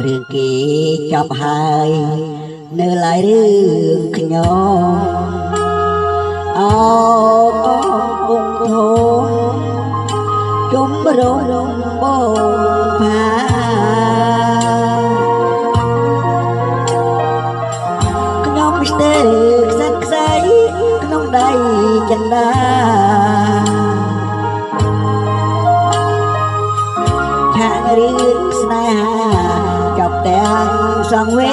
រឿងគេចប់ហើយនៅឡើយរឿងខ្ញុំអោកងធំជុំរងបងផាខ្ញុំស្ទើរខ្សាត់ខ្សែក្នុងដៃចិន្តាខាងរឿងស្នេហាចប់ទាំងសងវេ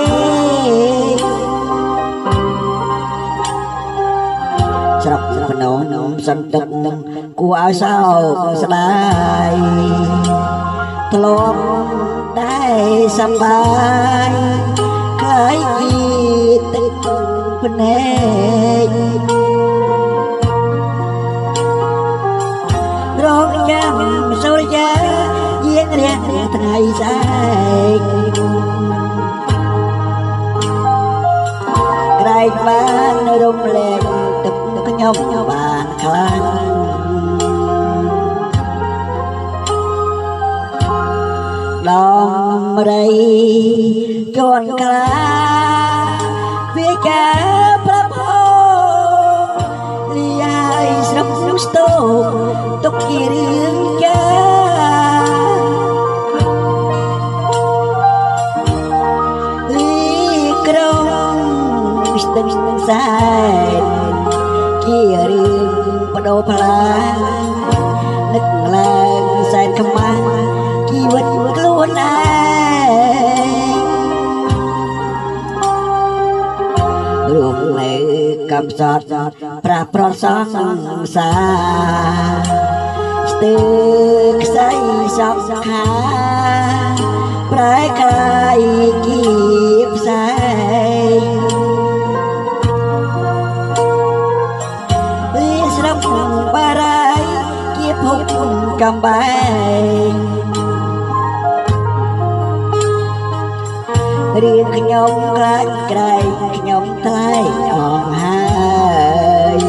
ស្រាប់ភ្នំសន្តិកគួរឲ្យសោកស្ដាយធ្លាប់តែសប្បាយខ្លាយជាទឹកភ្នែករងចាំសូរយាយាងរះថ្ងៃស្អែកក្រែងបានរំលែកទឹកខ្ញុំបានខ្លាំងដំរីជន់ក្លាវាកាប្រផោលាយស្រុកស្ទោទុកជារឿងចាលីក្រុងស្ទឹងសែនជារឿងបដោផ្លានឹកឡើងសែនខ្មាស់ជីវិតខ្លួនឯងរួមនៅកំសត់ប្រាប្រសងសាស្ទើរខ្សែសងខាប្រែកាយជាផ្សែងវាស្រុកបារាយជាភពកំបែងរឿងខ្ញុំខ្លាចក្រែងខ្ញុំថ្លៃអងហើយ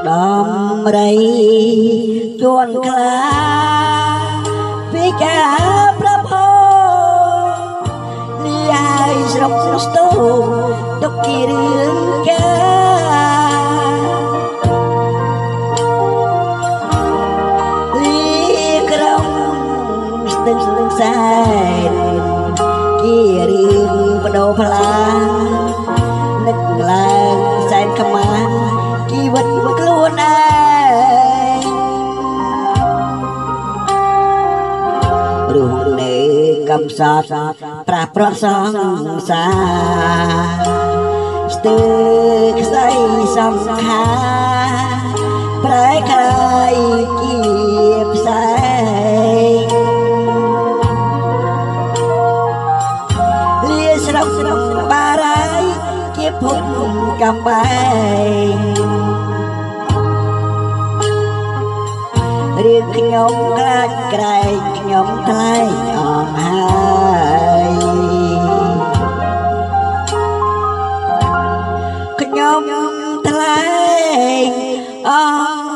ដំរីជួនខ្លាវិកាប្រភោលាយស្រុកស្ទោទុកជារឿងចាលីក្រុងស្ទឹងសែនជារឿងបដោផ្លានឹកឡើងសែនខ្មាស់ជីវិតខ្លួនឯងរួមនៅកំសត់ប្រាប្រសងសាស្ទើរខ្សែសងខាប្រែកាយជាផ្សែងលាស្រុកបារាយជាភពកំបែងរឿងខ្ញុំខ្លាចក្រែងខ្ញុំថ្លៃអងហើយខ្ញុំថ្លៃអង